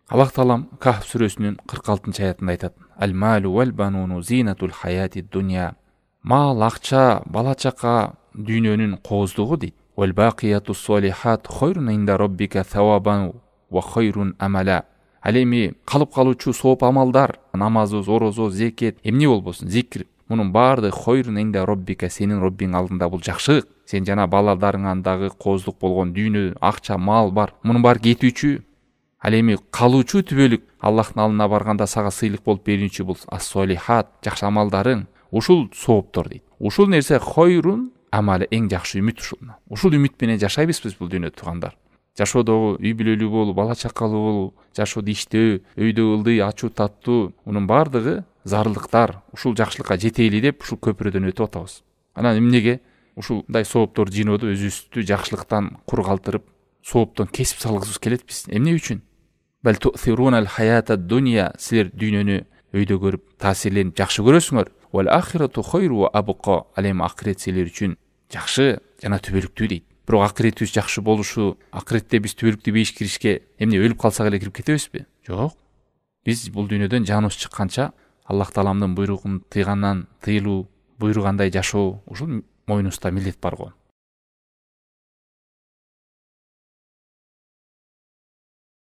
Аллах Таалам Кахф сүрөсүнүн 46 аятында айтат: Аль-малу валь-бануну зинатул хаяти дуnya. Мал, акча, бала чака дүйнөнүн кооздугу дейт. Валь-бакиятус солихат хойрун инда роббика савабан ва хойрун амала. Ал эми калып калуучу сооп амалдар, намазы, орозо, зекет, эмне болбосун, зикир, мунун баардыгы хойрун инда роббика, сенин Роббиң алдында бул жакшылык. Сен жана балаларыңандагы кооздук болгон дүйнө, акча, мал бар. Мунун баары кетүүчү. Ал эми калуучу түбөлүк Аллахтын алдына барганда сага сыйлык болуп берүүчү бул ас-солихат, жакшы амалдарың, ушул сооптор дейт. Ушул нерсе хойрун амалы, эң жакшы үмүт ушул. Ушул үмүт менен жашайбыз биз бул дүйнөдө тургандар. Жашоодо үй бүлөлүү болуу, бала чакалуу болуу, жашоодо иштөө, өйдө ылдый, ачуу таттуу, мунун баардыгы зарылдыктар. Ушул жакшылыкка жетели деп ушул көпүрөдөн өтүп атабыз. Анан эмнеге ушундай сооптор жыйноодо өзүбүздү жакшылыктан кур калтырып, сооптон кесип салгыбыз келет биз. Эмне үчүн? Бал ту'сирунал хаятад дуnya, силер дүйнөнү өйдө көрүп, таасирленип жакшы көрөсүңөр. Вал ахирату хойру ва абqa. Ал эми акырет силер үчүн жакшы жана түбөлүктүү дейт. Бирок акыретибиз жакшы болушу, акыретте биз түбөлүктүү бейиш киришке эмне өлүп калсак эле кирип кетебизби? Жок. Биз бул дүйнөдөн жаныбыз чыкканча Аллах Тааламдын буйругун тыйгандан тыйылуу, буйругандай жашоо ушул мойнубузда милдет бар го.